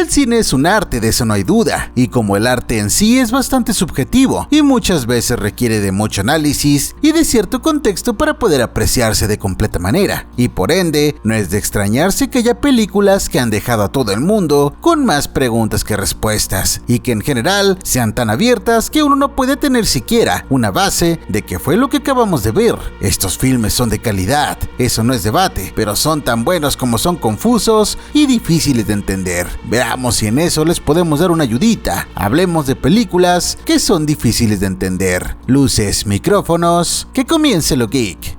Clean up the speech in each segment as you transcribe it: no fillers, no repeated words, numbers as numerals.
El cine es un arte, de eso no hay duda, y como el arte en sí es bastante subjetivo y muchas veces requiere de mucho análisis y de cierto contexto para poder apreciarse de completa manera, y por ende no es de extrañarse que haya películas que han dejado a todo el mundo con más preguntas que respuestas, y que en general sean tan abiertas que uno no puede tener siquiera una base de qué fue lo que acabamos de ver. Estos filmes son de calidad, eso no es debate, pero son tan buenos como son confusos y difíciles de entender. Veamos si en eso les podemos dar una ayudita. Hablemos de películas que son difíciles de entender. Luces, micrófonos, que comience lo geek.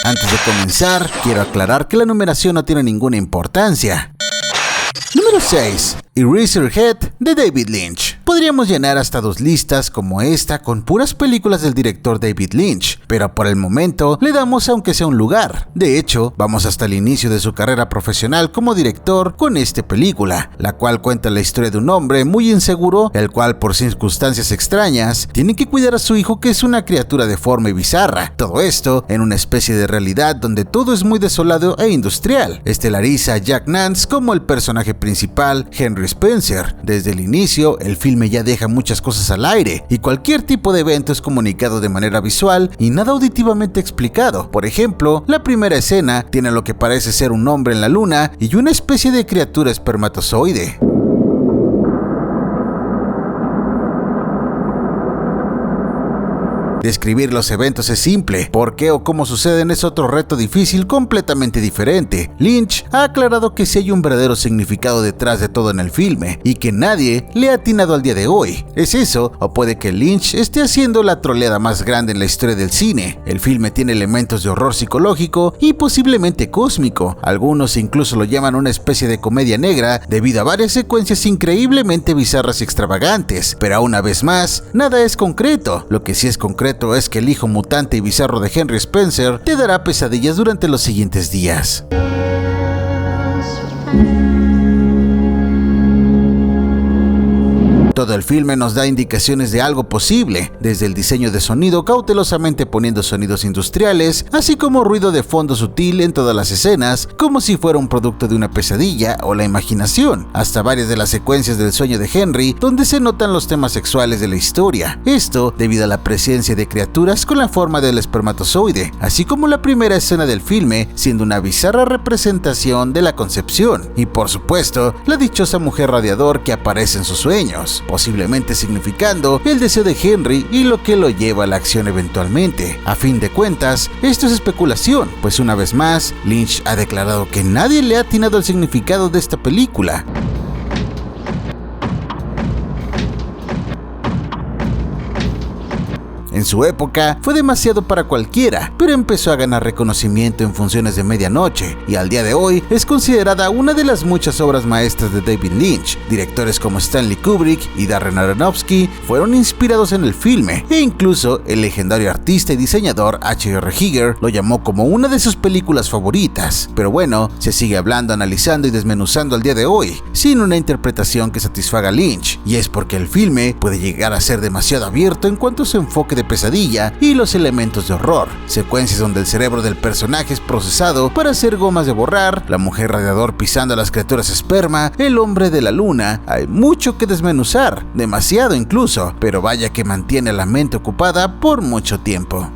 Antes de comenzar, quiero aclarar que la numeración no tiene ninguna importancia. Número 6. Eraserhead de David Lynch. Podríamos llenar hasta 2 listas como esta con puras películas del director David Lynch, pero por el momento le damos aunque sea un lugar. De hecho, vamos hasta el inicio de su carrera profesional como director con esta película, la cual cuenta la historia de un hombre muy inseguro, el cual por circunstancias extrañas tiene que cuidar a su hijo, que es una criatura deforme y bizarra. Todo esto en una especie de realidad donde todo es muy desolado e industrial. Estelariza a Jack Nance como el personaje principal, Henry Spencer. Desde el inicio, el filme ya deja muchas cosas al aire y cualquier tipo de evento es comunicado de manera visual y nada auditivamente explicado. Por ejemplo, la primera escena tiene lo que parece ser un hombre en la luna y una especie de criatura espermatozoide. Describir los eventos es simple, por qué o cómo suceden es otro reto difícil completamente diferente. Lynch ha aclarado que sí hay un verdadero significado detrás de todo en el filme y que nadie le ha atinado al día de hoy. ¿Es eso? ¿O puede que Lynch esté haciendo la troleada más grande en la historia del cine? El filme tiene elementos de horror psicológico y posiblemente cósmico. Algunos incluso lo llaman una especie de comedia negra debido a varias secuencias increíblemente bizarras y extravagantes, pero una vez más, nada es concreto. Lo que sí es concreto es que el hijo mutante y bizarro de Henry Spencer te dará pesadillas durante los siguientes días. Todo el filme nos da indicaciones de algo posible, desde el diseño de sonido cautelosamente poniendo sonidos industriales, así como ruido de fondo sutil en todas las escenas, como si fuera un producto de una pesadilla o la imaginación, hasta varias de las secuencias del sueño de Henry, donde se notan los temas sexuales de la historia. Esto debido a la presencia de criaturas con la forma del espermatozoide, así como la primera escena del filme siendo una bizarra representación de la concepción, y por supuesto, la dichosa mujer radiador que aparece en sus sueños, posiblemente significando el deseo de Henry y lo que lo lleva a la acción eventualmente. A fin de cuentas, esto es especulación, pues una vez más, Lynch ha declarado que nadie le ha atinado el significado de esta película. En su época fue demasiado para cualquiera, pero empezó a ganar reconocimiento en funciones de medianoche y al día de hoy es considerada una de las muchas obras maestras de David Lynch. Directores como Stanley Kubrick y Darren Aronofsky fueron inspirados en el filme e incluso el legendario artista y diseñador H.R. Giger lo llamó como una de sus películas favoritas. Pero bueno, se sigue hablando, analizando y desmenuzando al día de hoy, sin una interpretación que satisfaga a Lynch, y es porque el filme puede llegar a ser demasiado abierto en cuanto a su enfoque de pesadilla y los elementos de horror, secuencias donde el cerebro del personaje es procesado para hacer gomas de borrar, la mujer radiador pisando a las criaturas esperma, el hombre de la luna. Hay mucho que desmenuzar, demasiado incluso, pero vaya que mantiene la mente ocupada por mucho tiempo.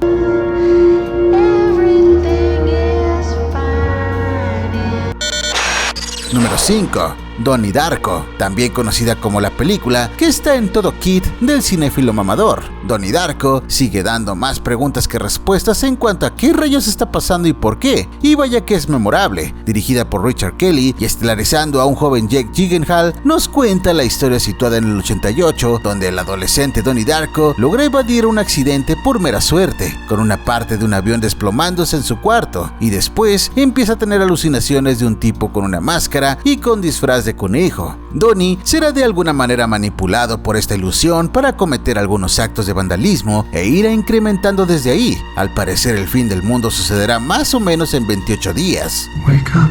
Número 5. Donnie Darko, también conocida como la película que está en todo kit del cinéfilo mamador. Donnie Darko sigue dando más preguntas que respuestas en cuanto a qué rayos está pasando y por qué, y vaya que es memorable. Dirigida por Richard Kelly y estelarizando a un joven Jake Gyllenhaal, nos cuenta la historia situada en el 88, donde el adolescente Donnie Darko logra evadir un accidente por mera suerte, con una parte de un avión desplomándose en su cuarto, y después empieza a tener alucinaciones de un tipo con una máscara y con disfraz de conejo. Donnie será de alguna manera manipulado por esta ilusión para cometer algunos actos de vandalismo e irá incrementando desde ahí. Al parecer el fin del mundo sucederá más o menos en 28 días. Wake up.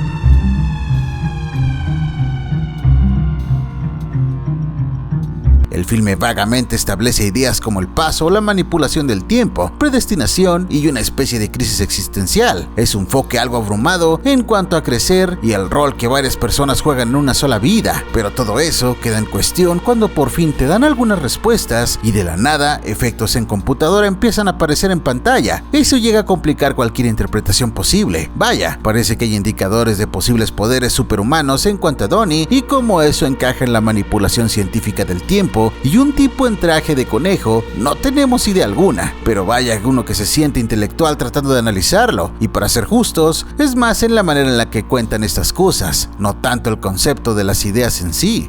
El filme vagamente establece ideas como el paso o la manipulación del tiempo, predestinación y una especie de crisis existencial. Es un enfoque algo abrumado en cuanto a crecer y el rol que varias personas juegan en una sola vida, pero todo eso queda en cuestión cuando por fin te dan algunas respuestas y de la nada efectos en computadora empiezan a aparecer en pantalla. Eso llega a complicar cualquier interpretación posible. Vaya, parece que hay indicadores de posibles poderes superhumanos en cuanto a Donnie y cómo eso encaja en la manipulación científica del tiempo y un tipo en traje de conejo. No tenemos idea alguna, pero vaya uno que se siente intelectual tratando de analizarlo, y para ser justos, es más en la manera en la que cuentan estas cosas, no tanto el concepto de las ideas en sí.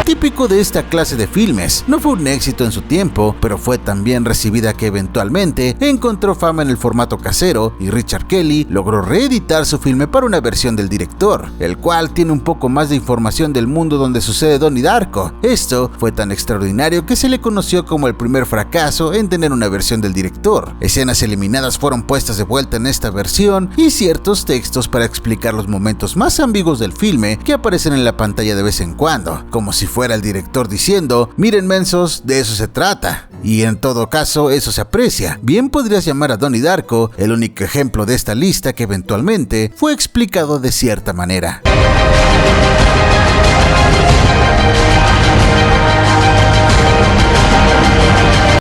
Típico de esta clase de filmes, no fue un éxito en su tiempo, pero fue tan bien recibida que eventualmente encontró fama en el formato casero y Richard Kelly logró reeditar su filme para una versión del director, el cual tiene un poco más de información del mundo donde sucede Donnie Darko. Esto fue tan extraordinario que se le conoció como el primer fracaso en tener una versión del director. Escenas eliminadas fueron puestas de vuelta en esta versión y ciertos textos para explicar los momentos más ambiguos del filme que aparecen en la pantalla de vez en cuando, como si fuera el director diciendo: miren mensos, de eso se trata. Y en todo caso eso se aprecia. Bien podrías llamar a Donnie Darko el único ejemplo de esta lista que eventualmente fue explicado de cierta manera.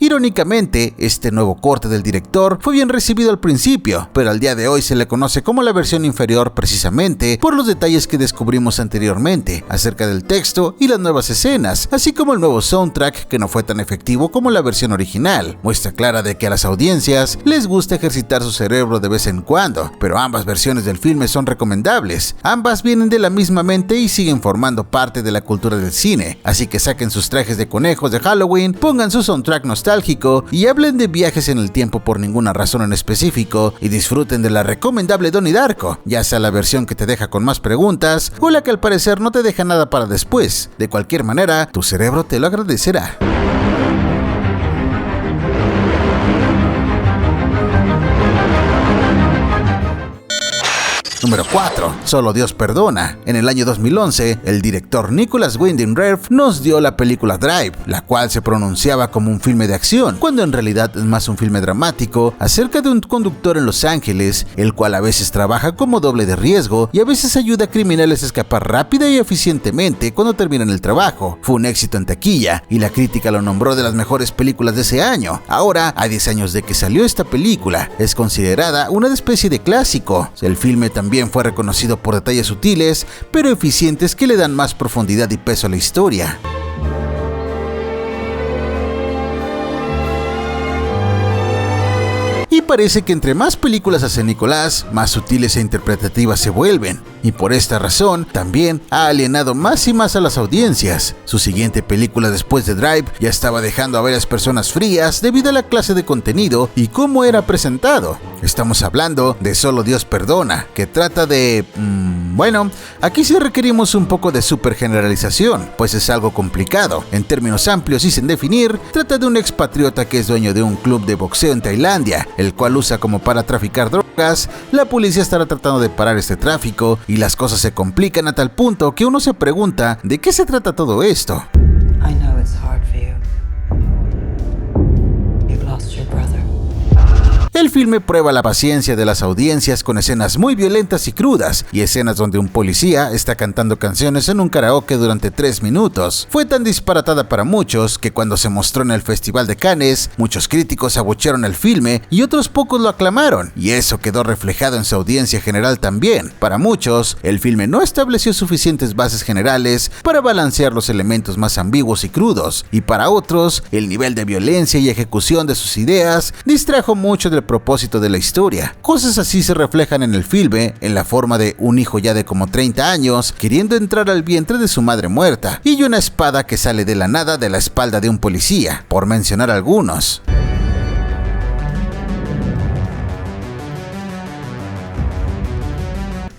Irónicamente, este nuevo corte del director fue bien recibido al principio, pero al día de hoy se le conoce como la versión inferior precisamente por los detalles que descubrimos anteriormente acerca del texto y las nuevas escenas, así como el nuevo soundtrack que no fue tan efectivo como la versión original. Muestra clara de que a las audiencias les gusta ejercitar su cerebro de vez en cuando, pero ambas versiones del filme son recomendables. Ambas vienen de la misma mente y siguen formando parte de la cultura del cine, así que saquen sus trajes de conejos de Halloween, pongan su soundtrack nostálgico y hablen de viajes en el tiempo por ninguna razón en específico y disfruten de la recomendable Donnie Darko, ya sea la versión que te deja con más preguntas o la que al parecer no te deja nada para después. De cualquier manera, tu cerebro te lo agradecerá. Número 4. Solo Dios perdona. En el año 2011, el director Nicholas Winding Refn nos dio la película Drive, la cual se pronunciaba como un filme de acción, cuando en realidad es más un filme dramático acerca de un conductor en Los Ángeles, el cual a veces trabaja como doble de riesgo y a veces ayuda a criminales a escapar rápida y eficientemente cuando terminan el trabajo. Fue un éxito en taquilla y la crítica lo nombró de las mejores películas de ese año. Ahora, a 10 años de que salió esta película, es considerada una especie de clásico. El filme también fue reconocido por detalles sutiles, pero eficientes que le dan más profundidad y peso a la historia. Y parece que entre más películas hace Nicolás, más sutiles e interpretativas se vuelven, y por esta razón también ha alienado más y más a las audiencias. Su siguiente película después de Drive ya estaba dejando a varias personas frías debido a la clase de contenido y cómo era presentado. Estamos hablando de Solo Dios perdona, que trata de... Bueno, aquí sí requerimos un poco de supergeneralización, pues es algo complicado. En términos amplios y sin definir, trata de un expatriota que es dueño de un club de boxeo en Tailandia, el cual usa como para traficar drogas. La policía estará tratando de parar este tráfico y las cosas se complican a tal punto que uno se pregunta ¿de qué se trata todo esto? I know it's hard for you. You've lost your brother. El filme prueba la paciencia de las audiencias con escenas muy violentas y crudas, y escenas donde un policía está cantando canciones en un karaoke durante 3 minutos. Fue tan disparatada para muchos que cuando se mostró en el Festival de Cannes, muchos críticos abuchearon el filme y otros pocos lo aclamaron, y eso quedó reflejado en su audiencia general también. Para muchos, el filme no estableció suficientes bases generales para balancear los elementos más ambiguos y crudos, y para otros, el nivel de violencia y ejecución de sus ideas distrajo mucho del propósito de la historia. Cosas así se reflejan en el filme, en la forma de un hijo ya de como 30 años queriendo entrar al vientre de su madre muerta, y una espada que sale de la nada de la espalda de un policía, por mencionar algunos.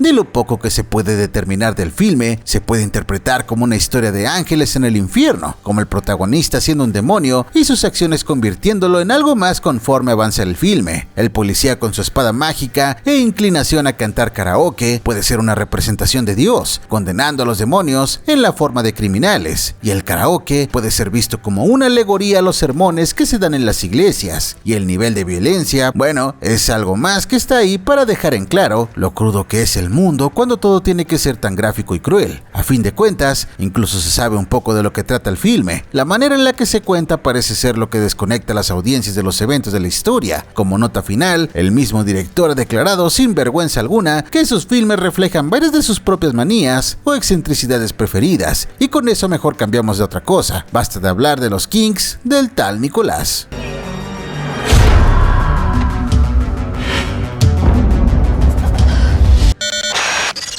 De lo poco que se puede determinar del filme, se puede interpretar como una historia de ángeles en el infierno, como el protagonista siendo un demonio y sus acciones convirtiéndolo en algo más conforme avanza el filme. El policía con su espada mágica e inclinación a cantar karaoke puede ser una representación de Dios, condenando a los demonios en la forma de criminales, y el karaoke puede ser visto como una alegoría a los sermones que se dan en las iglesias, y el nivel de violencia, bueno, es algo más que está ahí para dejar en claro lo crudo que es el mundo cuando todo tiene que ser tan gráfico y cruel. A fin de cuentas, incluso se sabe un poco de lo que trata el filme. La manera en la que se cuenta parece ser lo que desconecta a las audiencias de los eventos de la historia. Como nota final, el mismo director ha declarado sin vergüenza alguna que sus filmes reflejan varias de sus propias manías o excentricidades preferidas, y con eso mejor cambiamos de otra cosa. Basta de hablar de los kinks del tal Nicolás.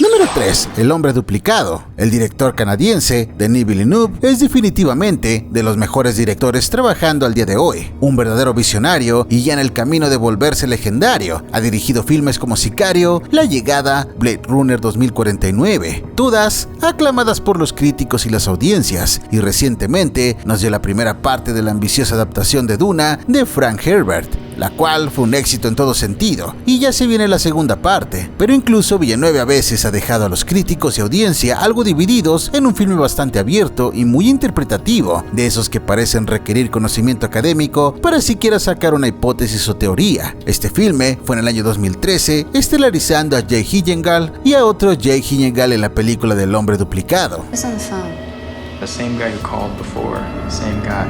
Número 3. El hombre duplicado. El director canadiense Denis Villeneuve es definitivamente de los mejores directores trabajando al día de hoy. Un verdadero visionario y ya en el camino de volverse legendario. Ha dirigido filmes como Sicario, La Llegada, Blade Runner 2049, todas aclamadas por los críticos y las audiencias, y recientemente nos dio la primera parte de la ambiciosa adaptación de Duna de Frank Herbert, la cual fue un éxito en todo sentido, y ya se viene la segunda parte. Pero incluso Villeneuve a veces ha dejado a los críticos y audiencia algo divididos en un filme bastante abierto y muy interpretativo, de esos que parecen requerir conocimiento académico para siquiera sacar una hipótesis o teoría. Este filme fue en el año 2013, estelarizando a Jake Gyllenhaal y a otro Jake Gyllenhaal en la película del hombre duplicado. Who's on the phone? The same guy who called before. Same guy.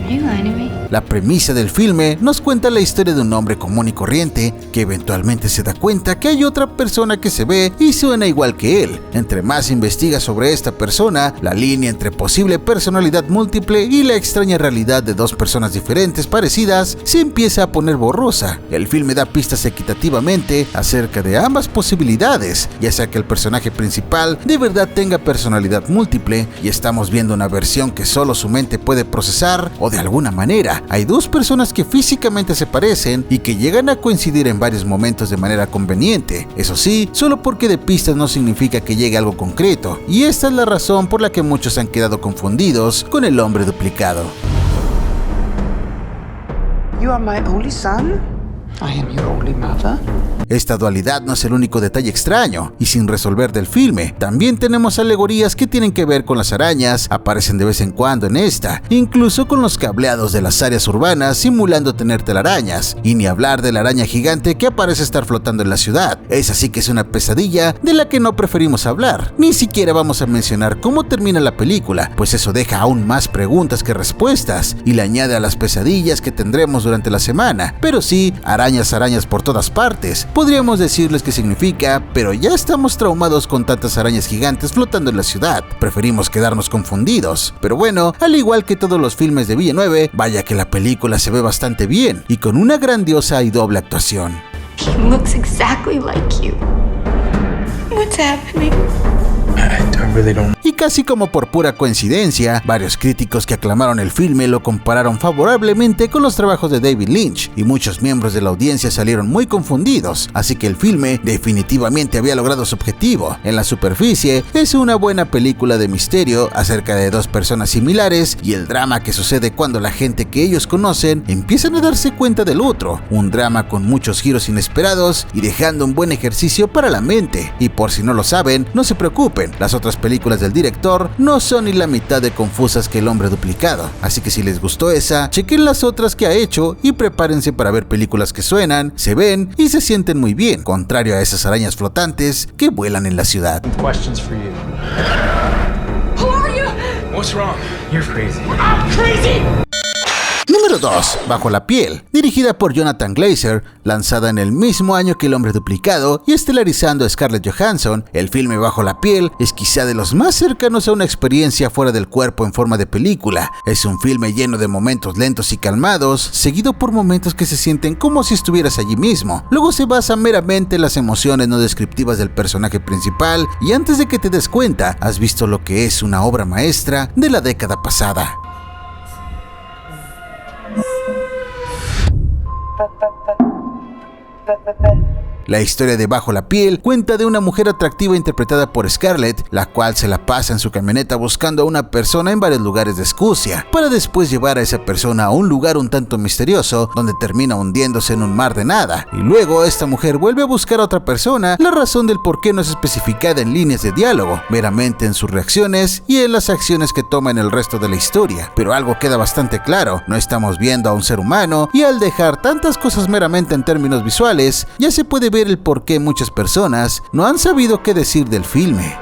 Are you lying to me? La premisa del filme nos cuenta la historia de un hombre común y corriente que eventualmente se da cuenta que hay otra persona que se ve y suena igual que él. Entre más investiga sobre esta persona, la línea entre posible personalidad múltiple y la extraña realidad de dos personas diferentes parecidas se empieza a poner borrosa. El filme da pistas equitativamente acerca de ambas posibilidades, ya sea que el personaje principal de verdad tenga personalidad múltiple y estamos viendo una versión que solo su mente puede procesar, o de alguna manera hay dos personas que físicamente se parecen y que llegan a coincidir en varios momentos de manera conveniente. Eso sí, solo porque de pistas no significa que llegue algo concreto, y esta es la razón por la que muchos han quedado confundidos con el hombre duplicado. You are my only son? I am your only mother. Esta dualidad no es el único detalle extraño y sin resolver del filme. También tenemos alegorías que tienen que ver con las arañas, aparecen de vez en cuando en esta, incluso con los cableados de las áreas urbanas simulando tener telarañas, y ni hablar de la araña gigante que parece estar flotando en la ciudad. Es así que es una pesadilla de la que no preferimos hablar. Ni siquiera vamos a mencionar cómo termina la película, pues eso deja aún más preguntas que respuestas y le añade a las pesadillas que tendremos durante la semana. Pero sí, arañas por todas partes. Podríamos decirles qué significa, pero ya estamos traumados con tantas arañas gigantes flotando en la ciudad. Preferimos quedarnos confundidos. Pero bueno, al igual que todos los filmes de Villeneuve, vaya que la película se ve bastante bien y con una grandiosa y doble actuación. He looks exactly like you. What's happening? I really don't. Y casi como por pura coincidencia, varios críticos que aclamaron el filme lo compararon favorablemente con los trabajos de David Lynch, y muchos miembros de la audiencia salieron muy confundidos, así que el filme definitivamente había logrado su objetivo. En la superficie, es una buena película de misterio acerca de dos personas similares y el drama que sucede cuando la gente que ellos conocen empiezan a darse cuenta del otro, un drama con muchos giros inesperados y dejando un buen ejercicio para la mente. Y por si no lo saben, no se preocupen, las otras películas del director no son ni la mitad de confusas que El hombre duplicado, así que si les gustó esa, chequen las otras que ha hecho y prepárense para ver películas que suenan, se ven y se sienten muy bien, contrario a esas arañas flotantes que vuelan en la ciudad. Questions for you. Who are you? What's wrong? You're crazy. I'm crazy! Número 2. Bajo la piel, dirigida por Jonathan Glazer, lanzada en el mismo año que El hombre duplicado y estelarizando a Scarlett Johansson. El filme Bajo la piel es quizá de los más cercanos a una experiencia fuera del cuerpo en forma de película. Es un filme lleno de momentos lentos y calmados, seguido por momentos que se sienten como si estuvieras allí mismo. Luego se basa meramente en las emociones no descriptivas del personaje principal, y antes de que te des cuenta, has visto lo que es una obra maestra de la década pasada. La historia de Bajo la piel cuenta de una mujer atractiva interpretada por Scarlett, la cual se la pasa en su camioneta buscando a una persona en varios lugares de Escocia, para después llevar a esa persona a un lugar un tanto misterioso donde termina hundiéndose en un mar de nada, y luego esta mujer vuelve a buscar a otra persona. La razón del por qué no es especificada en líneas de diálogo, meramente en sus reacciones y en las acciones que toma en el resto de la historia, pero algo queda bastante claro: no estamos viendo a un ser humano, y al dejar tantas cosas meramente en términos visuales, ya se puede ver el por qué muchas personas no han sabido qué decir del filme.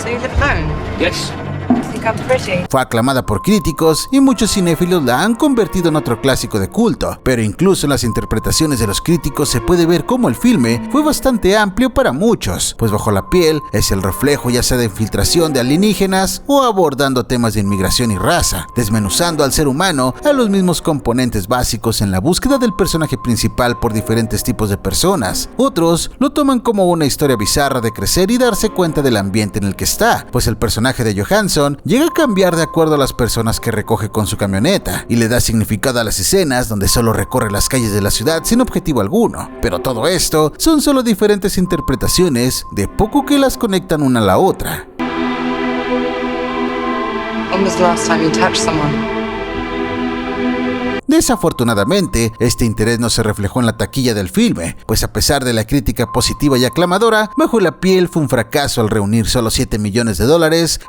So you live alone? Yes. You think I'm pretty? Fue aclamada por críticos y muchos cinéfilos la han convertido en otro clásico de culto, pero incluso en las interpretaciones de los críticos se puede ver cómo el filme fue bastante amplio para muchos, pues Bajo la piel es el reflejo ya sea de infiltración de alienígenas o abordando temas de inmigración y raza, desmenuzando al ser humano a los mismos componentes básicos en la búsqueda del personaje principal por diferentes tipos de personas. Otros lo toman como una historia bizarra de crecer y darse cuenta del ambiente en el que está, pues el personaje de Johansson llega a cambiar de acuerdo a las personas que recoge con su camioneta, y le da significado a las escenas donde solo recorre las calles de la ciudad sin objetivo alguno. Pero todo esto son solo diferentes interpretaciones de poco que las conectan una a la otra. When was the last time you touched someone? Desafortunadamente, este interés no se reflejó en la taquilla del filme, pues a pesar de la crítica positiva y aclamadora, Bajo la piel fue un fracaso al reunir solo $7 millones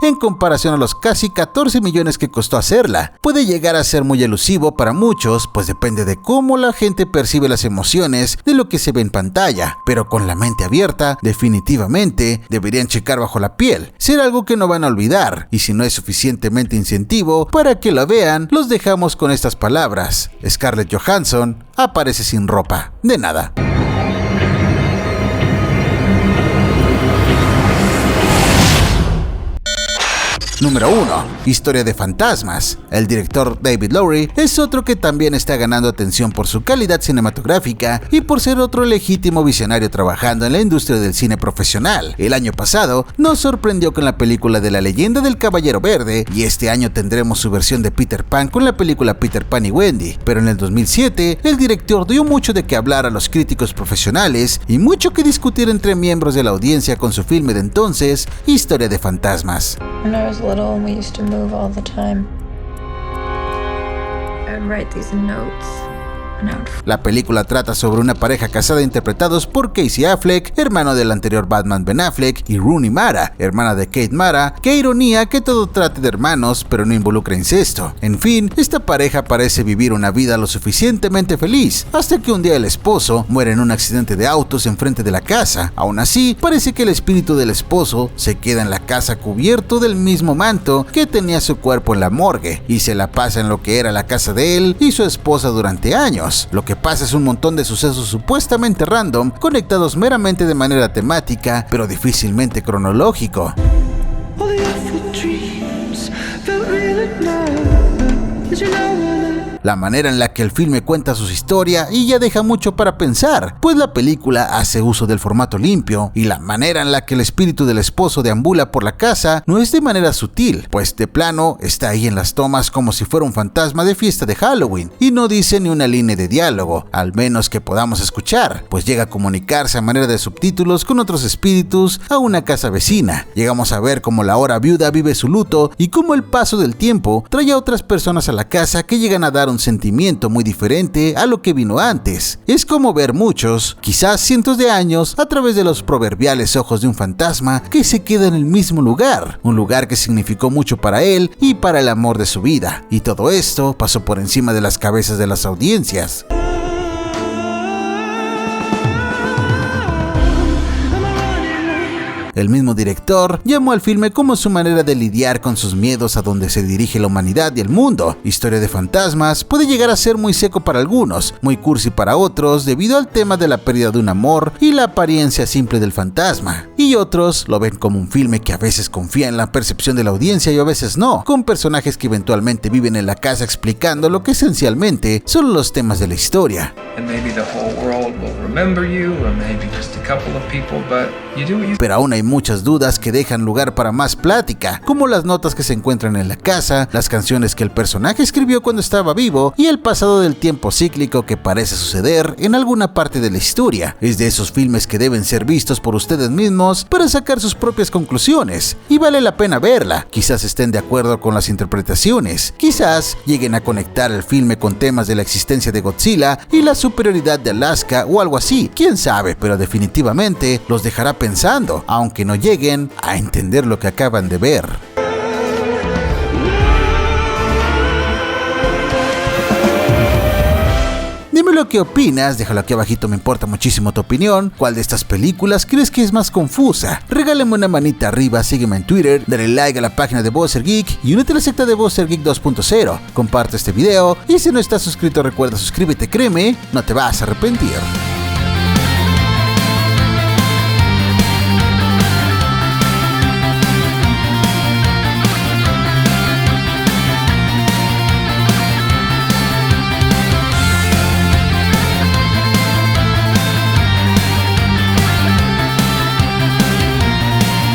en comparación a los casi 14 millones que costó hacerla. Puede llegar a ser muy elusivo para muchos, pues depende de cómo la gente percibe las emociones de lo que se ve en pantalla, pero con la mente abierta, definitivamente deberían checar Bajo la piel. Será algo que no van a olvidar, y si no es suficientemente incentivo para que la vean, los dejamos con estas palabras: Scarlett Johansson aparece sin ropa. De nada. Número 1. Historia de fantasmas. El director David Lowery es otro que también está ganando atención por su calidad cinematográfica y por ser otro legítimo visionario trabajando en la industria del cine profesional. El año pasado nos sorprendió con la película de La leyenda del Caballero Verde, y este año tendremos su versión de Peter Pan con la película Peter Pan y Wendy. Pero en el 2007, el director dio mucho de qué hablar a los críticos profesionales y mucho que discutir entre miembros de la audiencia con su filme de entonces, Historia de fantasmas. When I was little, we used to move all the time. I would write these notes. La película trata sobre una pareja casada interpretados por Casey Affleck, hermano del anterior Batman Ben Affleck, y Rooney Mara, hermana de Kate Mara. Qué ironía que todo trate de hermanos, pero no involucra incesto. En fin, esta pareja parece vivir una vida lo suficientemente feliz, hasta que un día el esposo muere en un accidente de autos enfrente de la casa. Aún así, parece que el espíritu del esposo se queda en la casa cubierto del mismo manto que tenía su cuerpo en la morgue, y se la pasa en lo que era la casa de él y su esposa durante años. Lo que pasa es un montón de sucesos supuestamente random, conectados meramente de manera temática, pero difícilmente cronológico. La manera en la que el filme cuenta su historia y ya deja mucho para pensar, pues la película hace uso del formato limpio, y la manera en la que el espíritu del esposo deambula por la casa no es de manera sutil, pues de plano está ahí en las tomas como si fuera un fantasma de fiesta de Halloween, y no dice ni una línea de diálogo, al menos que podamos escuchar, pues llega a comunicarse a manera de subtítulos con otros espíritus a una casa vecina. Llegamos a ver cómo la ahora viuda vive su luto y cómo el paso del tiempo trae a otras personas a la casa que llegan a dar un sentimiento muy diferente a lo que vino antes. Es como ver muchos, quizás cientos de años, a través de los proverbiales ojos de un fantasma que se queda en el mismo lugar, un lugar que significó mucho para él y para el amor de su vida, y todo esto pasó por encima de las cabezas de las audiencias. El mismo director llamó al filme como su manera de lidiar con sus miedos a donde se dirige la humanidad y el mundo. Historia de fantasmas puede llegar a ser muy seco para algunos, muy cursi para otros debido al tema de la pérdida de un amor y la apariencia simple del fantasma. Y otros lo ven como un filme que a veces confía en la percepción de la audiencia y a veces no, con personajes que eventualmente viven en la casa explicando lo que esencialmente son los temas de la historia. And maybe the whole world will remember you, or maybe just a couple of people, but you do what you... Pero aún hay muchas dudas que dejan lugar para más plática, como las notas que se encuentran en la casa, las canciones que el personaje escribió cuando estaba vivo y el pasado del tiempo cíclico que parece suceder en alguna parte de la historia. Es de esos filmes que deben ser vistos por ustedes mismos para sacar sus propias conclusiones, y vale la pena verla. Quizás estén de acuerdo con las interpretaciones, quizás lleguen a conectar el filme con temas de la existencia de Godzilla y la superioridad de Alaska o algo así, quién sabe, pero definitivamente los dejará pensando, aunque no lleguen a entender lo que acaban de ver. Dime lo que opinas, déjalo aquí abajito, me importa muchísimo tu opinión. ¿Cuál de estas películas crees que es más confusa? Regálame una manita arriba, sígueme en Twitter, dale like a la página de Bowser Geek y únete a la secta de Bowser Geek 2.0. Comparte este video y si no estás suscrito recuerda suscríbete, créeme, no te vas a arrepentir.